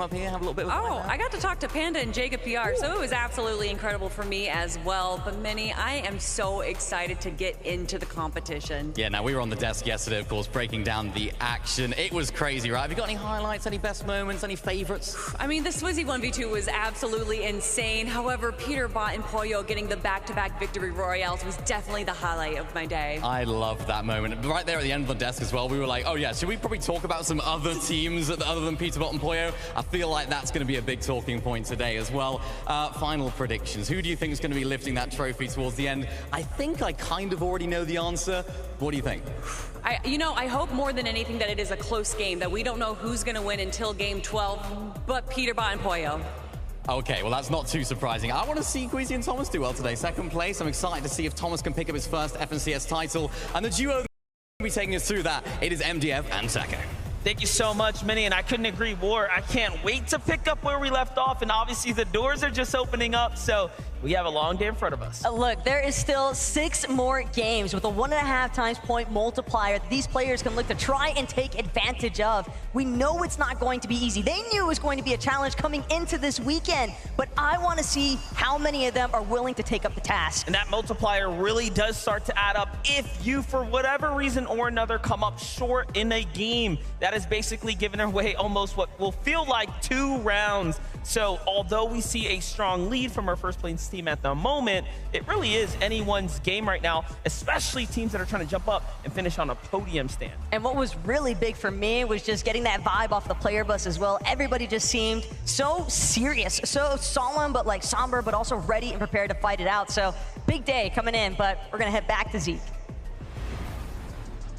up here, have a little bit of I got to talk to Panda and Jacob PR, so it was absolutely incredible for me as well. But Minnie, I am so excited to get into the competition. Yeah, now we were on the desk yesterday, of course, breaking down the action. It was crazy, right? Have you got any highlights, any best moments, any favorites? I mean, the Swizzy 1v2 was absolutely insane. However, Peter Bot and Pollo getting the back-to-back victory royales was definitely the highlight of my day. I loved that moment. Right there at the end of the desk as well, we were like, oh yeah, should we probably talk about some other teams other than Peter Bot and Pollo? I feel like that's going to be a big talking point today as well. Final predictions. Who do you think is going to be lifting that trophy towards the end? I think I kind of already know the answer. What do you think? I hope more than anything that it is a close game, that we don't know who's going to win until game 12, but Peter Bot and Pollo. Okay, well, that's not too surprising. I want to see Queasy and Thomas do well today. Second place. I'm excited to see if Thomas can pick up his first FNCS title. And the duo will be taking us through that. It is MDF and Sako. Thank you so much, Minnie, and I couldn't agree more. I can't wait to pick up where we left off, and obviously the doors are just opening up, so we have a long day in front of us. Look, there is still 6 more games with a 1.5 times point multiplier that these players can look to try and take advantage of. We know it's not going to be easy. They knew it was going to be a challenge coming into this weekend, but I want to see how many of them are willing to take up the task. And that multiplier really does start to add up if you, for whatever reason or another, come up short in a game. That is basically giving away almost what will feel like 2 rounds. So although we see a strong lead from our first place team at the moment, it really is anyone's game right now, especially teams that are trying to jump up and finish on a podium stand. And what was really big for me was just getting that vibe off the player bus as well. Everybody just seemed so serious, so solemn, but like somber, but also ready and prepared to fight it out. So big day coming in, but we're gonna head back to Zeke.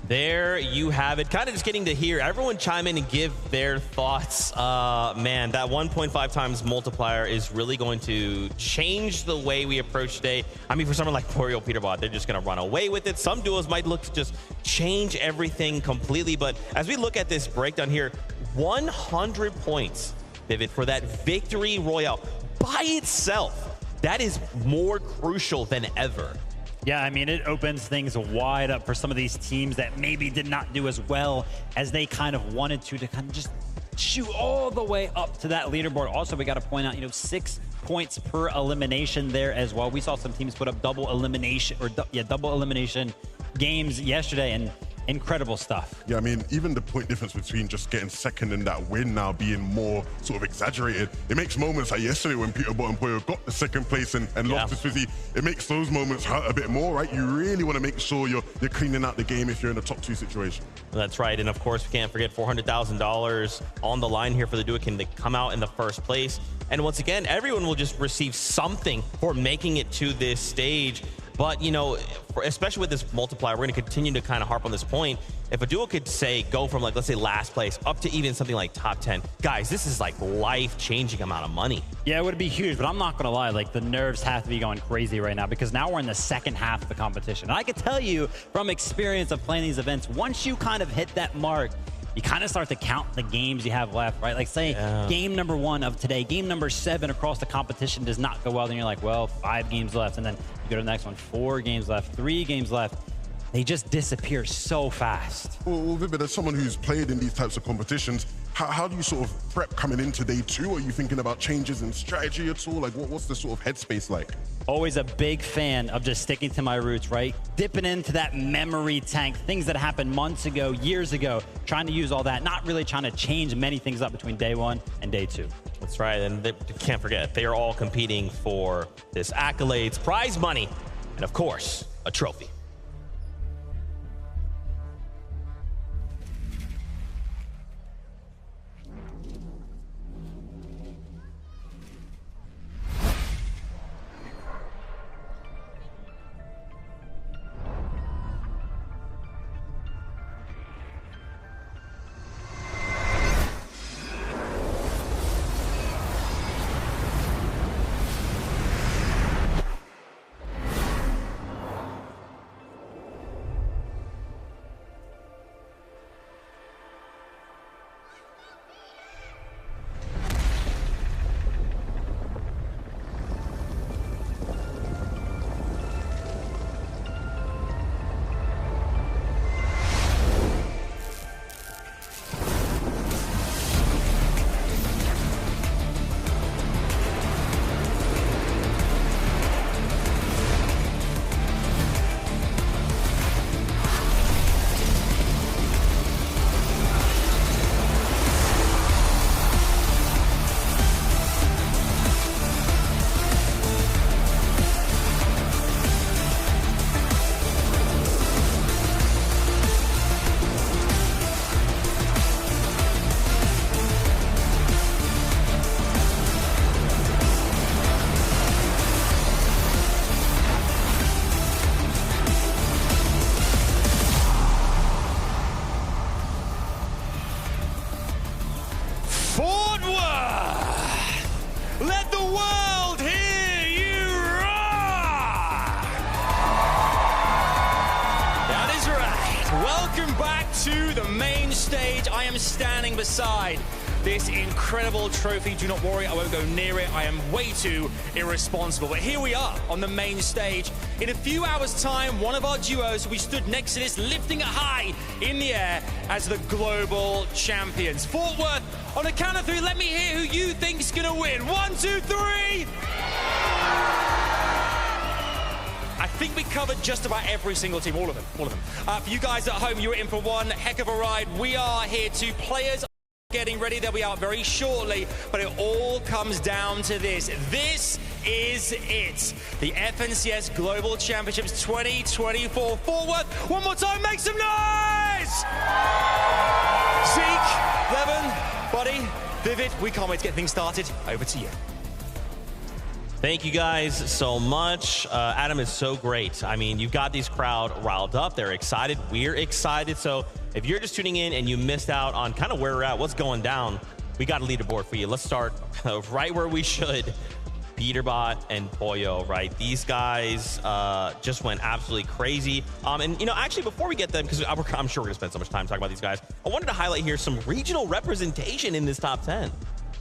There you have it. Kind of just getting to hear everyone chime in and give their thoughts. Man, that 1.5 times multiplier is really going to change the way we approach today. I mean, for someone like Pollo Peter Bot, they're just going to run away with it. Some duos might look to just change everything completely. But as we look at this breakdown here, 100 points, Vivid, for that victory royale by itself. That is more crucial than ever. Yeah, I mean, it opens things wide up for some of these teams that maybe did not do as well as they kind of wanted to kind of just shoot all the way up to that leaderboard. Also, we got to point out, 6 points per elimination there as well. We saw some teams put up double elimination games yesterday, and incredible stuff. Yeah, I mean, even the point difference between just getting second and that win now being more sort of exaggerated, it makes moments like yesterday when Peter Bot and Pollo got the second place and lost to Swizzy, it makes those moments hurt a bit more, right? You really want to make sure you're cleaning out the game if you're in a top 2 situation. That's right, and of course, we can't forget $400,000 on the line here for the duo can to come out in the first place. And once again, everyone will just receive something for making it to this stage. But, especially with this multiplier, we're going to continue to kind of harp on this point. If a duo could go from, like, let's say last place up to even something like top 10, guys, this is like life-changing amount of money. Yeah, it would be huge, but I'm not going to lie. Like, the nerves have to be going crazy right now because now we're in the second half of the competition. And I can tell you from experience of playing these events, once you kind of hit that mark, you kind of start to count the games you have left, right? Like, say, game number 1 of today, game number 7 across the competition does not go well. Then you're like, well, 5 games left. And then you go to the next one, 4 games left, 3 games left. They just disappear so fast. Well, Vivid, as someone who's played in these types of competitions, how do you sort of prep coming into day 2? Are you thinking about changes in strategy at all? Like, what's the sort of headspace like? Always a big fan of just sticking to my roots, right? Dipping into that memory tank, things that happened months ago, years ago, trying to use all that, not really trying to change many things up between day 1 and day 2. That's right, and they can't forget, they are all competing for this accolades, prize money, and of course, a trophy. to the main stage. I am standing beside this incredible trophy. Do not worry, I won't go near it. I am way too irresponsible. But here we are on the main stage. In a few hours' time, one of our duos will be stood next to this, lifting it high in the air as the global champions. Fort Worth, on a count of 3, let me hear who you think's gonna win. 1, 2, 3! I think we covered just about every single team, all of them. For you guys at home, you're in for one heck of a ride. We are here to players getting ready. They'll be out very shortly, but it all comes down to this. This is it. The FNCS Global Championships 2024. Fort Worth, one more time, make some noise! Zeke, Levin, Buddy, Vivid, we can't wait to get things started. Over to you. Thank you guys so much. Adam is so great. I mean, you've got these crowd riled up. They're excited. We're excited. So if you're just tuning in and you missed out on kind of where we're at, what's going down, we got a leaderboard for you. Let's start right where we should. Peterbot and Pollo, right? These guys just went absolutely crazy. And, you know, actually, before we get them, because I'm sure we're going to spend so much time talking about these guys, I wanted to highlight here some regional representation in this top 10.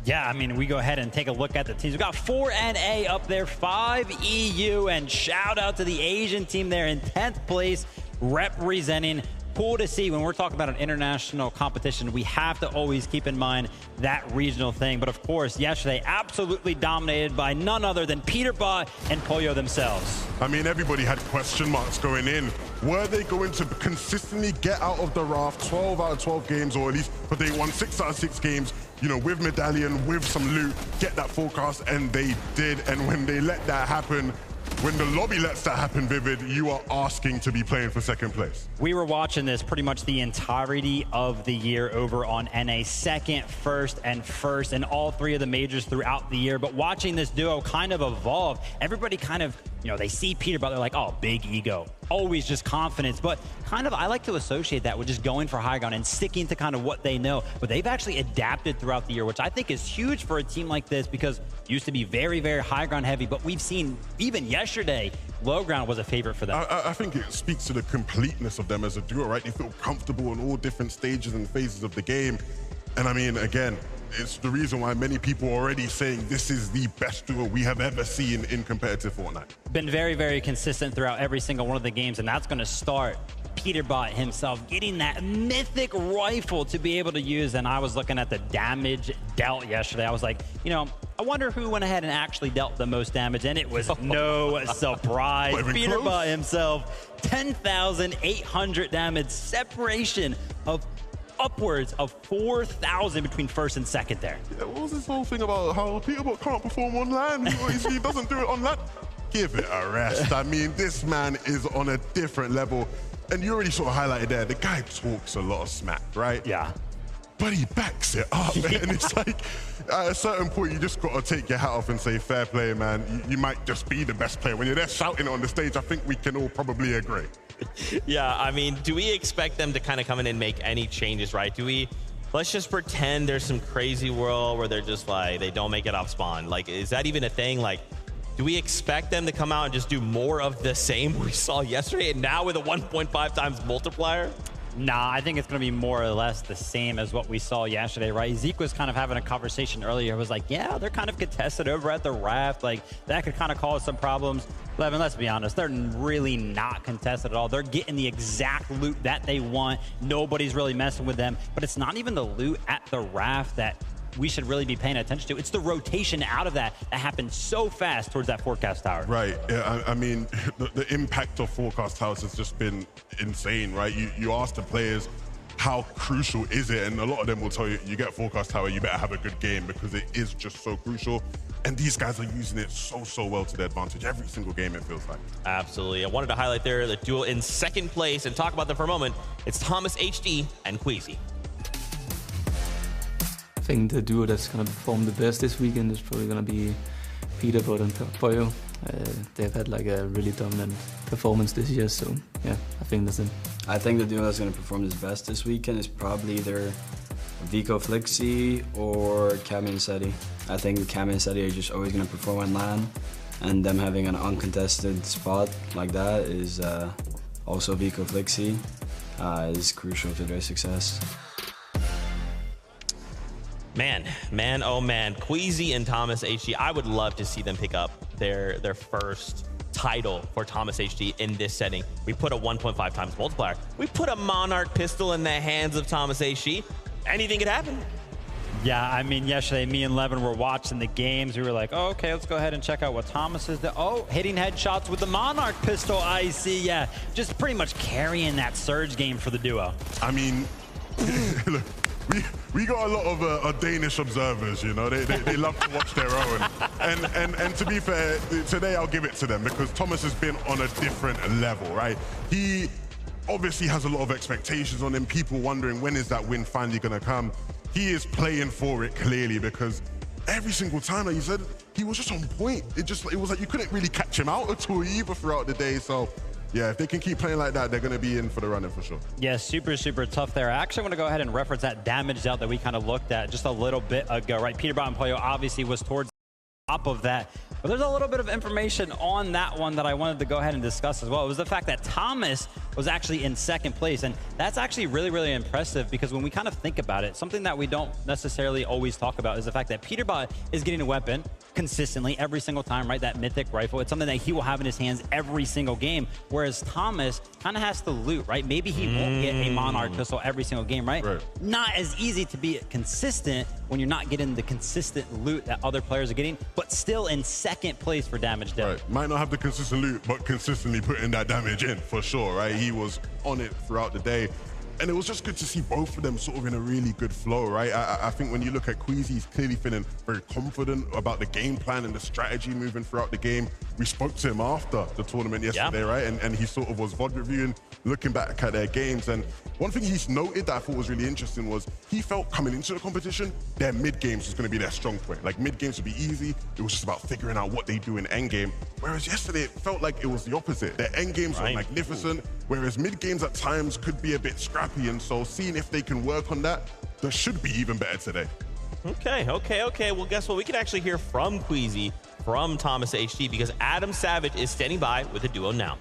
Yeah, I mean, we go ahead and take a look at the teams. We've got 4NA up there, 5 EU, and shout out to the Asian team there in 10th place, representing. Cool to see when we're talking about an international competition, we have to always keep in mind that regional thing. But of course, yesterday, absolutely dominated by none other than Peterbot and Pollo themselves. I mean, everybody had question marks going in. Were they going to consistently get out of the raft 12 out of 12 games, or at least, but they won 6 out of 6 games, you know, with medallion, with some loot, get that forecast, and they did. And when they let that happen, when the lobby lets that happen, Vivid, you are asking to be playing for second place. We were watching this pretty much the entirety of the year over on NA, second, first, and first in all 3 of the majors throughout the year. But watching this duo kind of evolve, everybody kind of, you know, they see Peterbot, they're like, oh, big ego, always just confidence. But kind of, I like to associate that with just going for high ground and sticking to kind of what they know. But they've actually adapted throughout the year, which I think is huge for a team like this, because it used to be very, very high ground heavy. But we've seen even yesterday, low ground was a favorite for them. I think it speaks to the completeness of them as a duo, right? They feel comfortable in all different stages and phases of the game. And I mean, again, it's the reason why many people are already saying this is the best duo we have ever seen in competitive Fortnite. Been very, very consistent throughout every single one of the games, and that's going to start Peterbot himself getting that mythic rifle to be able to use. And I was looking at the damage dealt yesterday. I was like, you know, I wonder who went ahead and actually dealt the most damage, and it was no surprise. Peterbot himself, 10,800 damage, separation of upwards of 4,000 between first and second there. Yeah, what was this whole thing about how Peterbot can't perform on land? He doesn't do it on land. Give it a rest. I mean, this man is on a different level. And you already sort of highlighted there, the guy talks a lot of smack, right? Yeah. But he backs it up. Yeah. And it's like, at a certain point, you just got to take your hat off and say, fair play, man. You might just be the best player. When you're there shouting it on the stage, I think we can all probably agree. Yeah, I mean, do we expect them to kind of come in and make any changes, right? Let's just pretend there's some crazy world where they're just like, they don't make it off spawn. Like, is that even a thing? Like, do we expect them to come out and just do more of the same we saw yesterday and now with a 1.5 times multiplier? Nah, I think it's going to be more or less the same as what we saw yesterday, right? Zeke was kind of having a conversation earlier. It was like, yeah, they're kind of contested over at the raft. Like, that could kind of cause some problems. Levin, let's be honest, they're really not contested at all. They're getting the exact loot that they want. Nobody's really messing with them. But it's not even the loot at the raft that we should really be paying attention to. It's the rotation out of that happens so fast towards that forecast tower. Right. Yeah, I mean, the impact of forecast towers has just been insane, right? You ask the players, how crucial is it? And a lot of them will tell you, you get forecast tower, you better have a good game, because it is just so crucial. And these guys are using it so well to their advantage every single game, it feels like. Absolutely. I wanted to highlight there the duel in second place and talk about them for a moment. It's Thomas HD and Queasy. I think the duo that's going to perform the best this weekend is probably going to be Peterbot and Pollo. They've had like a really dominant performance this year, so yeah, I think that's them. I think the duo that's going to perform the best this weekend is probably either Vico Flixie or Cami and Seti. I think Cami and Seti are just always going to perform on LAN, and them having an uncontested spot like that is also Vico Flixie. is crucial to their success. Man, oh man, Queasy and Thomas HD. I would love to see them pick up their first title for Thomas HD in this setting. We put a 1.5 times multiplier. We put a Monarch pistol in the hands of Thomas HD. Anything could happen. Yeah, I mean, yesterday, me and Levin were watching the games. We were like, oh, okay, let's go ahead and check out what Thomas is doing. Oh, hitting headshots with the Monarch pistol, I see. Yeah, just pretty much carrying that Surge game for the duo. I mean, look, we got a lot of Danish observers, you know. They love to watch their own. And to be fair, today I'll give it to them because Thomas has been on a different level, right? He obviously has a lot of expectations on him, people wondering when is that win finally going to come. He is playing for it clearly because every single time, like you said, he was just on point. It was like you couldn't really catch him out at all either throughout the day. So yeah, if they can keep playing like that, they're going to be in for the running for sure. Yeah, super tough there. I actually want to go ahead and reference that damage out that we kind of looked at just a little bit ago, right? Peterbot and Pollo obviously was towards the top of that. But there's a little bit of information on that one that I wanted to go ahead and discuss as well. It was the fact that Thomas was actually in second place. And that's actually really impressive because when we kind of think about it, something that we don't necessarily always talk about is the fact that Peterbot is getting a weapon consistently every single time, right? That mythic rifle. It's something that he will have in his hands every single game. Whereas Thomas kind of has to loot, right? Maybe he won't get a Monarch pistol every single game, right? Not as easy to be consistent when you're not getting the consistent loot that other players are getting, but still in second place for damage dealt. Right. Might not have the consistent loot, but consistently putting that damage in for sure, right? He was on it throughout the day. And it was just good to see both of them sort of in a really good flow, right? I think when you look at Queasy, he's clearly feeling very confident about the game plan and the strategy moving throughout the game. We spoke to him after the tournament yesterday, right? And he sort of was VOD reviewing, looking back at their games. And one thing he's noted that I thought was really interesting was he felt coming into the competition, their mid games was going to be their strong point. Like mid games would be easy. It was just about figuring out what they do in end game. Whereas yesterday, it felt like it was the opposite. Their end games were magnificent, whereas mid games at times could be a bit scrappy. And so seeing if they can work on that, that should be even better today. Okay. Well, guess what? We can actually hear from Queasy, from Thomas HD, because Adam Savage is standing by with a duo now.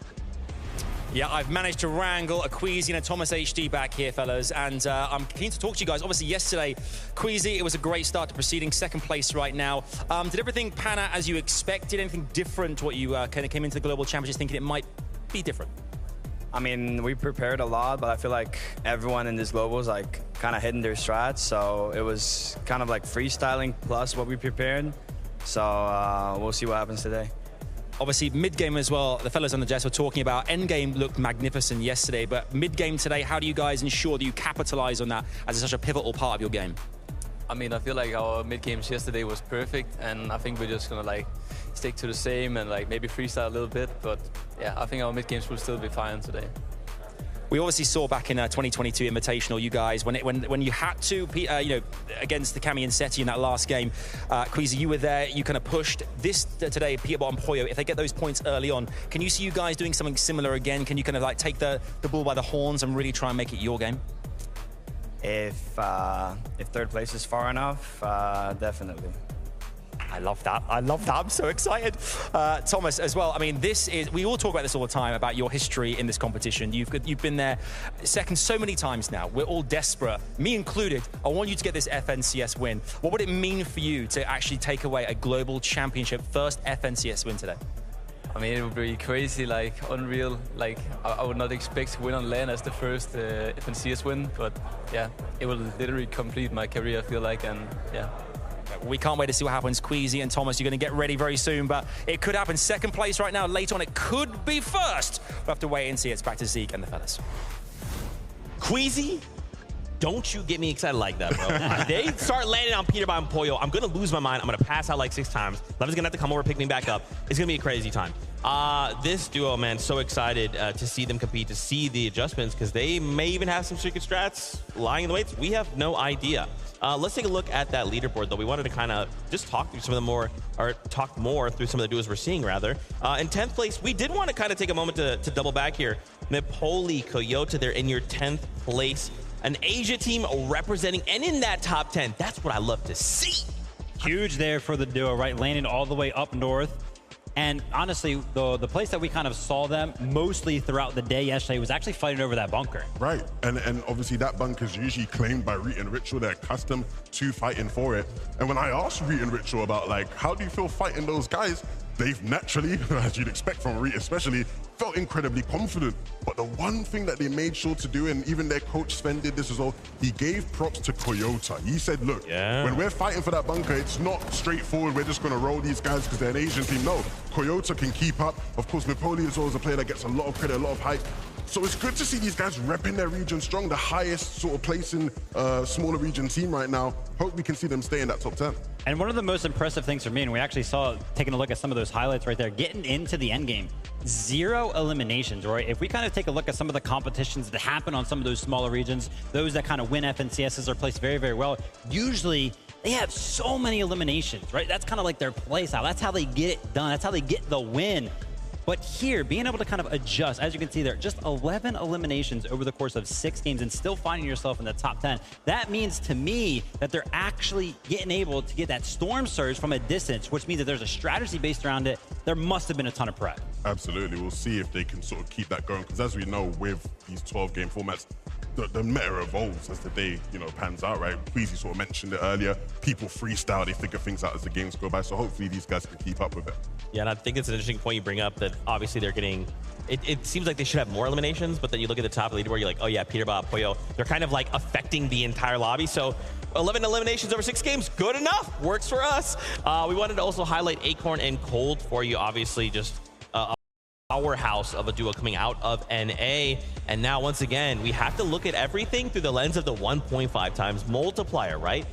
Yeah, I've managed to wrangle a Queasy and a Thomas HD back here, fellas, and I'm keen to talk to you guys. Obviously, yesterday, Queasy, it was a great start to proceeding, second place right now. Did everything pan out as you expected? Anything different, what you kind of came into the Global Championships thinking it might be different? I mean, we prepared a lot, but I feel like everyone in this global was like kind of hitting their strats. So it was kind of like freestyling plus what we prepared. So we'll see what happens today. Obviously, mid-game as well, the fellas on the Jets were talking about endgame looked magnificent yesterday, but mid-game today, how do you guys ensure that you capitalize on that as such a pivotal part of your game? I mean, I feel like our mid-games yesterday was perfect, and I think we're just gonna like stick to the same and like maybe freestyle a little bit, but yeah, I think our mid-games will still be fine today. We obviously saw back in 2022 Invitational, you guys, when you had to, you know, against the Cami and Seti in that last game, Queasy, you were there, you kind of pushed. This today, Peterbot and Pollo, if they get those points early on, can you see you guys doing something similar again? Can you kind of like take the bull by the horns and really try and make it your game? If third place is far enough, definitely. I love that. I'm so excited. Thomas, as well, I mean, we all talk about this all the time, about your history in this competition. You've been there second so many times now. We're all desperate, me included. I want you to get this FNCS win. What would it mean for you to actually take away a global championship first FNCS win today? I mean, it would be crazy, like unreal. Like I would not expect to win on LAN as the first FNCS win, but yeah, it will literally complete my career, I feel like, and yeah. We can't wait to see what happens. Queasy and Thomas, you're going to get ready very soon, but it could happen. Second place right now. Later on, it could be first. We'll have to wait and see. It's back to Zeke and the fellas. Queasy, don't you get me excited like that, bro. They start landing on Peterbot and Pollo, I'm going to lose my mind. I'm going to pass out like 6 times. Levin's going to have to come over, pick me back up. It's going to be a crazy time. This duo, man, so excited to see them compete, to see the adjustments, because they may even have some secret strats lying in the weights. We have no idea. Let's take a look at that leaderboard, though. We wanted to kind of just talk through some of the more through some of the duos we're seeing, rather. In 10th place, we did want to kind of take a moment to double back here. Napoli, Coyote, they're in your 10th place. An Asia team representing and in that top 10. That's what I love to see. Huge there for the duo, right? Landing all the way up north. And honestly, the place that we kind of saw them mostly throughout the day yesterday was actually fighting over that bunker. Right, and obviously that bunker is usually claimed by Reet and Ritual. They're accustomed to fighting for it. And when I asked Reet and Ritual about, like, how do you feel fighting those guys, they've naturally, as you'd expect from Reet especially, felt incredibly confident. But the one thing that they made sure to do, and even their coach Sven did this as well, he gave props to Toyota. He said, look, when we're fighting for that bunker, it's not straightforward, we're just going to roll these guys because they're an Asian team. No, Toyota can keep up. Of course, Napoli as well is a player that gets a lot of credit, a lot of hype. So it's good to see these guys repping their region strong, the highest sort of place in smaller region team right now. Hope we can see them stay in that top 10. And one of the most impressive things for me, and we actually saw, taking a look at some of those highlights right there, getting into the end game, 0 eliminations, right? If we kind of take a look at some of the competitions that happen on some of those smaller regions, those that kind of win FNCSs are placed very, very well, usually they have so many eliminations, right? That's kind of like their play style. That's how they get it done. That's how they get the win. But here, being able to kind of adjust, as you can see there, just 11 eliminations over the course of 6 games and still finding yourself in the top 10. That means to me that they're actually getting able to get that storm surge from a distance, which means that there's a strategy based around it. There must have been a ton of prep. Absolutely. We'll see if they can sort of keep that going, because as we know, with these 12-game formats, the meta evolves as the day, pans out, right? Queasy sort of mentioned it earlier. People freestyle, they figure things out as the games go by. So hopefully these guys can keep up with it. Yeah, and I think it's an interesting point you bring up that obviously they're getting, it seems like they should have more eliminations, but then you look at the top of the leaderboard, you're like, oh yeah, Peterbot, Pollo, they're kind of like affecting the entire lobby. So 11 eliminations over 6 games, good enough, works for us. We wanted to also highlight Acorn and Cold for you, obviously just a powerhouse of a duo coming out of NA. And now once again, we have to look at everything through the lens of the 1.5 times multiplier, right?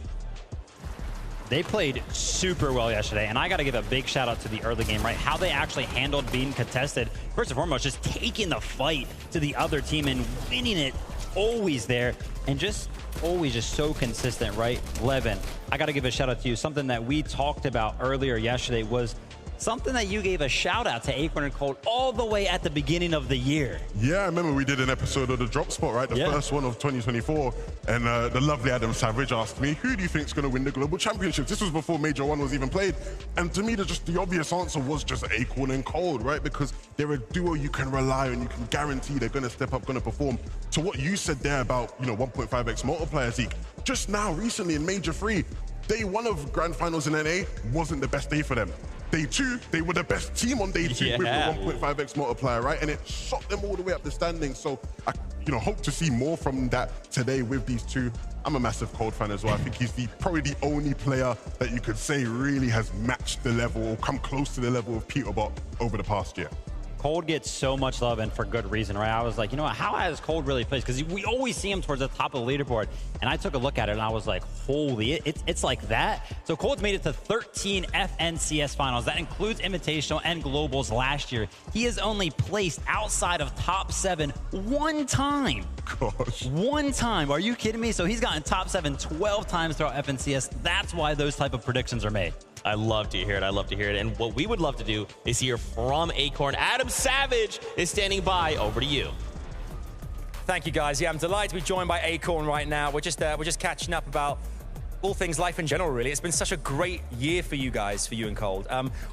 They played super well yesterday, and I got to give a big shout out to the early game, right? How they actually handled being contested. First and foremost, just taking the fight to the other team and winning it, always there, and just always just so consistent, right? Levin, I got to give a shout out to you. Something that we talked about earlier yesterday was something that you gave a shout out to Acorn and Cold all the way at the beginning of the year. Yeah, I remember we did an episode of the Drop Spot, right? The first one of 2024. And the lovely Adam Savage asked me, who do you think is going to win the Global Championships? This was before Major 1 was even played. And to me, the obvious answer was just Acorn and Cold, right? Because they're a duo you can rely on, you can guarantee they're going to step up, going to perform. To what you said there about, 1.5x multiplier, Zeke, just now, recently in Major 3, day 1 of Grand Finals in NA wasn't the best day for them. Day 2, they were the best team on day 2 with the 1.5x multiplier, right? And it shot them all the way up the standings. So I, hope to see more from that today with these two. I'm a massive Cold fan as well. I think he's probably the only player that you could say really has matched the level or come close to the level of Peterbot over the past year. Cold gets so much love, and for good reason, right? I was like, how has Cold really played? Because we always see him towards the top of the leaderboard, and I took a look at it, and I was like, holy, it's like that? So Cold's made it to 13 FNCS finals. That includes Invitational and Globals last year. He has only placed outside of top 7 one time. Gosh. One time. Are you kidding me? So he's gotten top 7 12 times throughout FNCS. That's why those type of predictions are made. I love to hear it. I love to hear it. And what we would love to do is hear from Acorn. Adam Savage is standing by. Over to you. Thank you, guys. Yeah, I'm delighted to be joined by Acorn right now. We're just catching up about all things life in general, really. It's been such a great year for you guys, for you and Cold.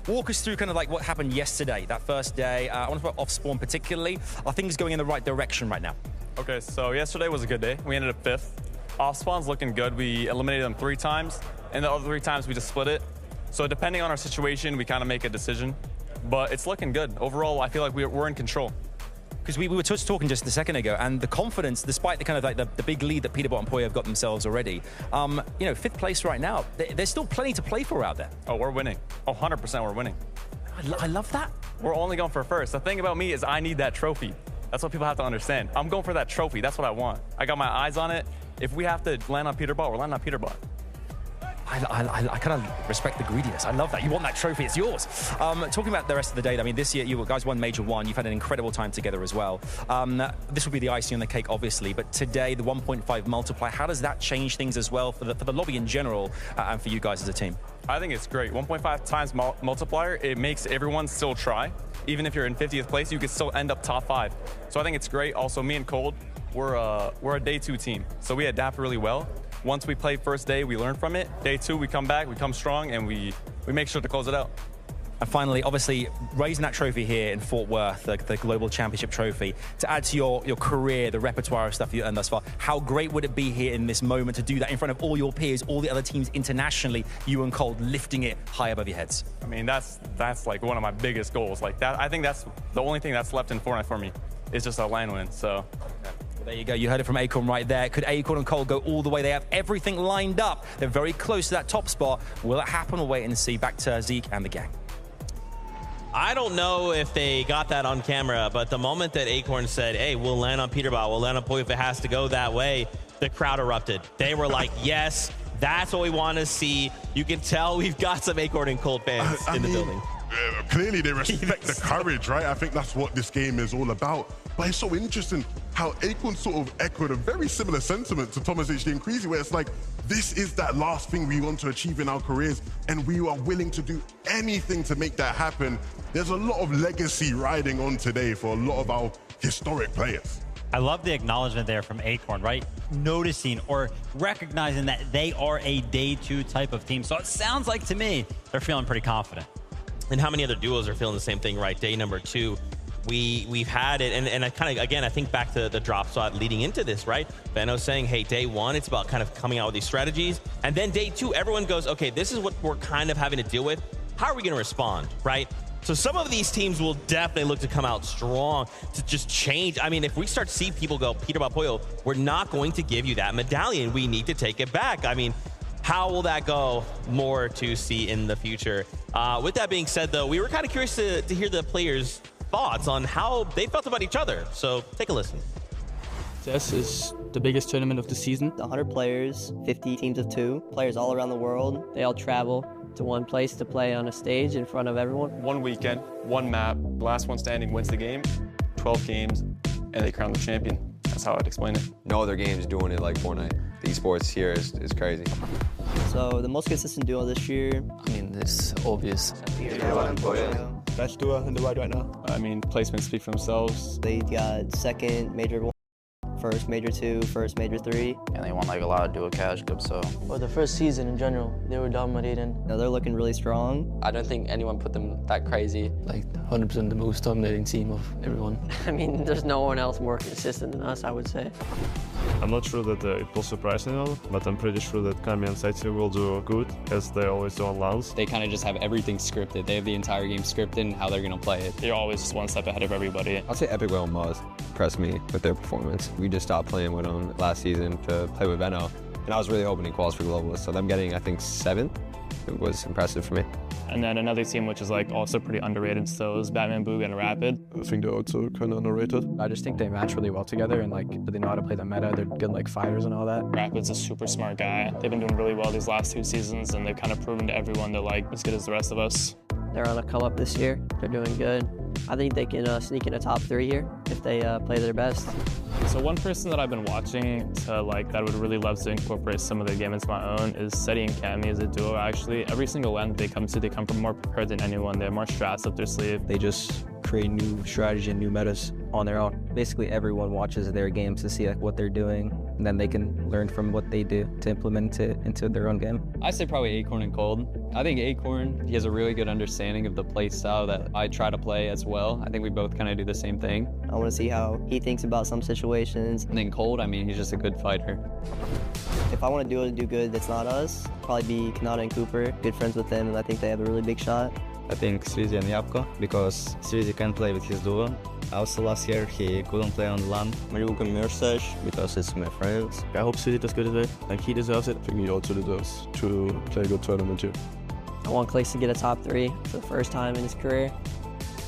Walk us through kind of like what happened yesterday, that first day. I want to talk about off-spawn particularly. Are things going in the right direction right now? Okay, so yesterday was a good day. We ended up 5th. Off-spawn's looking good. We eliminated them 3 times, and the other 3 times we just split it. So depending on our situation, we kind of make a decision. But it's looking good. Overall, I feel like we're in control. Because we were just talking just a second ago, and the confidence, despite the kind of like the big lead that Peterbot and Pollo have got themselves already, 5th place right now, there's still plenty to play for out there. Oh, we're winning. Oh, 100% we're winning. I love that. We're only going for first. The thing about me is I need that trophy. That's what people have to understand. I'm going for that trophy. That's what I want. I got my eyes on it. If we have to land on Peterbot, we're landing on Peterbot. I kind of respect the greediness. I love that. You want that trophy, it's yours. Talking about the rest of the day, I mean, this year you guys won Major 1. You've had an incredible time together as well. This would be the icing on the cake, obviously, but today, the 1.5 multiplier, how does that change things as well for the lobby in general and for you guys as a team? I think it's great. 1.5 times multiplier, it makes everyone still try. Even if you're in 50th place, you could still end up top 5. So I think it's great. Also, me and Cold, we're a day 2 team, so we adapt really well. Once we play first day, we learn from it. Day 2, we come back, we come strong, and we make sure to close it out. And finally, obviously, raising that trophy here in Fort Worth, the Global Championship trophy, to add to your career, the repertoire of stuff you've earned thus far, how great would it be here in this moment to do that in front of all your peers, all the other teams internationally, you and Cole lifting it high above your heads? I mean, that's like one of my biggest goals. Like that, I think that's the only thing that's left in Fortnite for me is just a LAN win. So. There you go. You heard it from Acorn right there. Could Acorn and Cole go all the way? They have everything lined up. They're very close to that top spot. Will it happen? We'll wait and see. Back to Zeke and the gang. I don't know if they got that on camera, but the moment that Acorn said, hey, we'll land on Peterbot, we'll land on Poyo if it has to go that way, the crowd erupted. They were like, yes, that's what we want to see. You can tell we've got some Acorn and Colt fans in the building. Clearly they respect the courage, right? I think that's what this game is all about. But it's so interesting how Acorn sort of echoed a very similar sentiment to Thomas HD and Creasy, where it's like, this is that last thing we want to achieve in our careers, and we are willing to do anything to make that happen. There's a lot of legacy riding on today for a lot of our historic players. I love the acknowledgement there from Acorn, right? Noticing or recognizing that they are a day 2 type of team. So it sounds like to me, they're feeling pretty confident. And how many other duos are feeling the same thing, right? Day number 2. We've had it, and I kind of, again, I think back to the drop shot leading into this, right? Benno saying, hey, day 1, it's about kind of coming out with these strategies. And then day 2, everyone goes, okay, this is what we're kind of having to deal with. How are we going to respond, right? So some of these teams will definitely look to come out strong to just change. I mean, if we start to see people go, Peterbot Poyo, we're not going to give you that medallion. We need to take it back. I mean, how will that go? More to see in the future. With that being said, though, we were kind of curious to hear the players' thoughts on how they felt about each other. So take a listen. This is the biggest tournament of the season. 100 players, 50 teams of 2, players all around the world. They all travel to one place to play on a stage in front of everyone. One weekend, one map, last one standing wins the game, 12 games, and they crown the champion. That's how I'd explain it. No other game's doing it like Fortnite. The esports here is crazy. So the most consistent duo this year, I mean, it's obvious. Best duo in the world right now. I mean, placements speak for themselves. They got second major 1, first major 2, first major 3. And they won like a lot of duo cash cups, so. Well, the first season in general, they were dominating. Now they're looking really strong. I don't think anyone put them that crazy. Like 100% the most dominating team of everyone. I mean, there's no one else more consistent than us, I would say. I'm not sure that it will surprise anyone, but I'm pretty sure that Kami and Saitsu will do good, as they always do on LANs. They kind of just have everything scripted. They have the entire game scripted and how they're going to play it. They're always just one step ahead of everybody. I'll say Epic Whale and Muzz impressed me with their performance. We just stopped playing with them last season to play with Benno, and I was really hoping he qualifies for Globalist. So them getting, I think, 7th, it was impressive for me. And then another team which is like also pretty underrated still is Batman Boog and Rapid. I think they're also kind of underrated. I just think they match really well together, and like they know how to play the meta. They're good like fighters and all that. Rapid's a super smart guy. They've been doing really well these last 2 seasons, and they've kind of proven to everyone they're like as good as the rest of us. They're on a come up this year. They're doing good. I think they can sneak in a top 3 here if they play their best. So one person that I've been watching that I would really love to incorporate some of their game into my own is Seti and Kami as a duo. Actually, every single LAN they come from more prepared than anyone. They have more strats up their sleeve. They just create new strategy and new metas on their own. Basically, everyone watches their games to see like what they're doing, and then they can learn from what they do to implement it into their own game. I say probably Acorn and Cold. I think Acorn, he has a really good understanding of the play style that I try to play as well. I think we both kind of do the same thing. I want to see how he thinks about some situations. And then Cold, I mean, he's just a good fighter. If I want to do good that's not us, probably be Kanata and Cooper. Good friends with them, and I think they have a really big shot. I think Srizi and Yapko, because Srizi can play with his duo. Also last year he couldn't play on the LAN. Mariuka and Mirsash, because it's my friends. I hope Srizi does good at it, like he deserves it. I think he also deserves to play a good tournament too. I want Clays to get a top 3 for the first time in his career.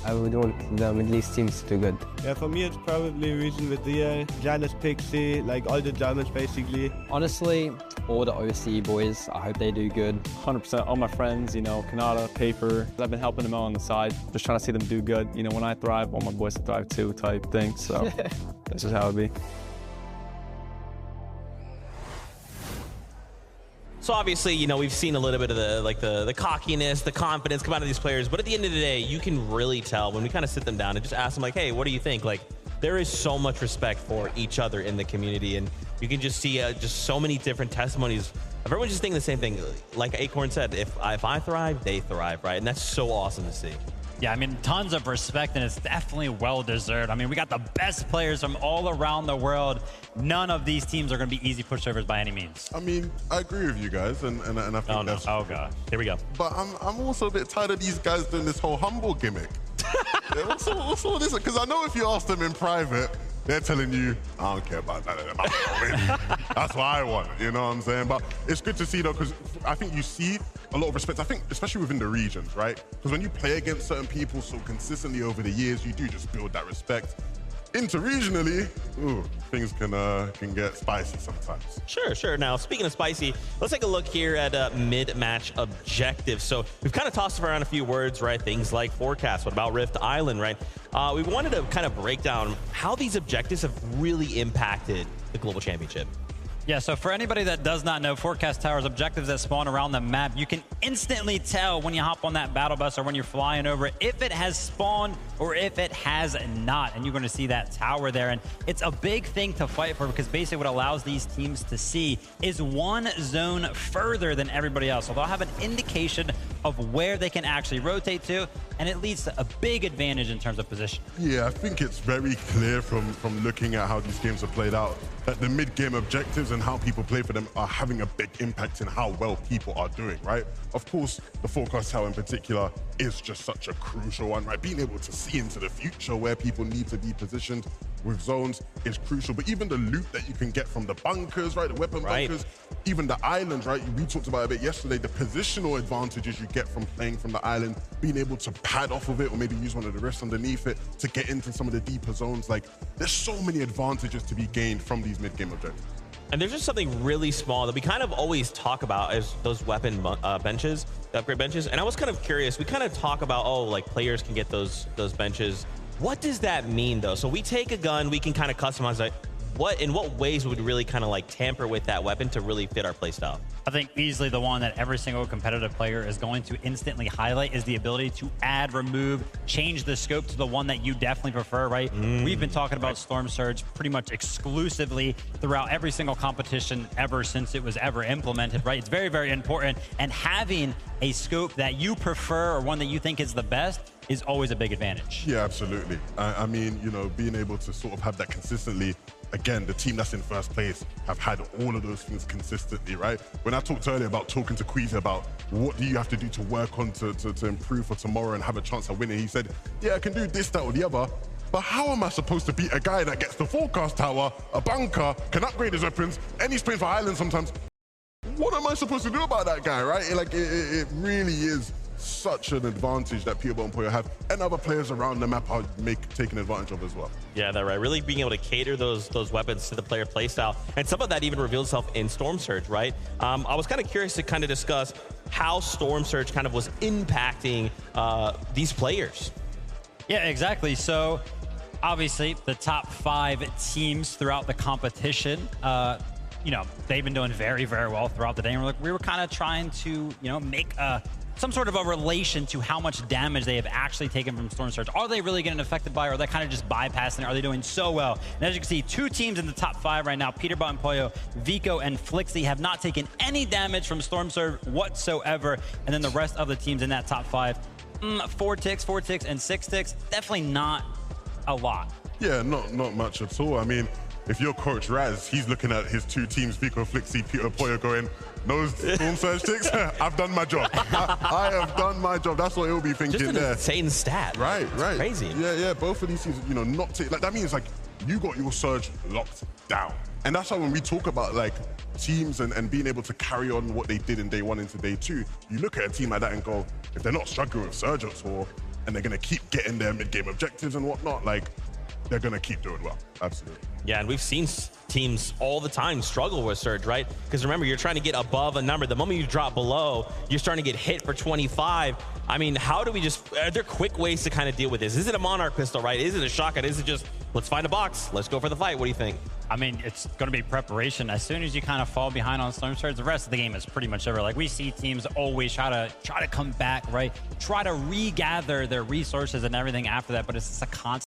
I would want the Middle East teams to do good. Yeah, for me it's probably Region with the Janus, Pixie, like all the Germans basically. Honestly, all the OC boys, I hope they do good. 100%, all my friends, you know, Kanata, Paper, I've been helping them out on the side, just trying to see them do good. You know, when I thrive, I want my boys to thrive too type thing, so this is how it be. So obviously, you know, we've seen a little bit of the cockiness, the confidence come out of these players, but at the end of the day, you can really tell when we kind of sit them down and just ask them like, hey, what do you think? Like, there is so much respect for each other in the community, and you can just see just so many different testimonies of everyone just thinking the same thing. Like Acorn said, if I thrive, they thrive, right? And that's so awesome to see. Yeah, I mean, tons of respect, and it's definitely well-deserved. I mean, we got the best players from all around the world. None of these teams are going to be easy pushovers by any means. I mean, I agree with you guys, and I think that's... Oh, God. Here we go. But I'm also a bit tired of these guys doing this whole humble gimmick. What's all this? Because I know if you ask them in private, they're telling you, I don't care about that. That's what I want, you know what I'm saying? But it's good to see, though, because I think you see a lot of respect. I think, especially within the regions, right? Because when you play against certain people so consistently over the years, you do just build that respect. Interregionally, things can get spicy sometimes. Sure. Now, speaking of spicy, let's take a look here at mid-match objectives. So we've kind of tossed around a few words, right? Things like forecast. What about Rift Island, right? We wanted to kind of break down how these objectives have really impacted the Global Championship. Yeah, so for anybody that does not know, Forecast Tower's objectives that spawn around the map, you can instantly tell when you hop on that battle bus or when you're flying over it, if it has spawned or if it has not. And you're going to see that tower there. And it's a big thing to fight for because basically what allows these teams to see is one zone further than everybody else. So they'll have an indication of where they can actually rotate to, and it leads to a big advantage in terms of position. Yeah, I think it's very clear from looking at how these games are played out that the mid-game objectives and how people play for them are having a big impact in how well people are doing, right? Of course, the Forecast Tower in particular is just such a crucial one, right? Being able to see into the future where people need to be positioned with zones is crucial. But even the loot that you can get from the bunkers, right? The weapon bunkers, even the islands, right? We talked about it a bit yesterday, the positional advantages you get from playing from the island, being able to pad off of it or maybe use one of the rifts underneath it to get into some of the deeper zones. Like, there's so many advantages to be gained from these mid-game objectives. And there's just something really small that we kind of always talk about as those weapon benches, the upgrade benches. And I was kind of curious, we kind of talk about, like players can get those benches. What does that mean though? So we take a gun, we can kind of customize it. In what ways would we really kind of like tamper with that weapon to really fit our playstyle? I think easily the one that every single competitive player is going to instantly highlight is the ability to add, remove, change the scope to the one that you definitely prefer, right? We've been talking about Storm Surge pretty much exclusively throughout every single competition ever since it was ever implemented, right? It's very, very important. And having a scope that you prefer or one that you think is the best is always a big advantage. Yeah, absolutely. I mean, you know, being able to sort of have that consistently. Again, the team that's in first place have had all of those things consistently, right? When I talked earlier about talking to Queasy about what do you have to do to work on to improve for tomorrow and have a chance of winning, he said, yeah, I can do this, that, or the other, but how am I supposed to beat a guy that gets the Forecast Tower, a bunker, can upgrade his weapons, and he's playing for Island sometimes? What am I supposed to do about that guy, right? Like, it really is such an advantage that Peterborough and Puyo have, and other players around the map are taking advantage of as well. Yeah, that's right. Really being able to cater those weapons to the player playstyle, and some of that even revealed itself in Storm Surge, right? I was kind of curious to kind of discuss how Storm Surge kind of was impacting these players. Yeah, exactly. So obviously the top 5 teams throughout the competition, you know, they've been doing very, very well throughout the day. And we were kind of trying to, you know, make some sort of a relation to how much damage they have actually taken from Storm Surge. Are they really getting affected by it, or are they kind of just bypassing it? Are they doing so well? And as you can see, 2 teams in the top 5 right now, Peterborough and Puyo, Vico and Flixie, have not taken any damage from Storm Surge whatsoever. And then the rest of the teams in that top 5, 4 ticks, and 6 ticks, definitely not a lot. Yeah, not much at all. I mean, if you're Coach Raz, he's looking at his 2 teams, Vico, Flixie, Peter, Puyo, going, no Storm Surge ticks, I've done my job. I have done my job. That's what he'll be thinking there. Just an insane stat. Right. Crazy. Yeah. Both of these teams, you know, like that means like you got your Surge locked down. And that's why when we talk about like teams and being able to carry on what they did in day 1 into day 2, you look at a team like that and go, if they're not struggling with Surge at all, and they're going to keep getting their mid-game objectives and whatnot, like, they're going to keep doing well. Absolutely. Yeah, and we've seen teams all the time struggle with Surge, right? Because remember, you're trying to get above a number. The moment you drop below, you're starting to get hit for 25. I mean, how do we are there quick ways to kind of deal with this? Is it a Monarch pistol, right? Is it a shotgun? Is it just, let's find a box, let's go for the fight? What do you think? I mean, it's going to be preparation. As soon as you kind of fall behind on Storm Surge, the rest of the game is pretty much over. Like, we see teams always try to come back, right? Try to regather their resources and everything after that, but it's just a constant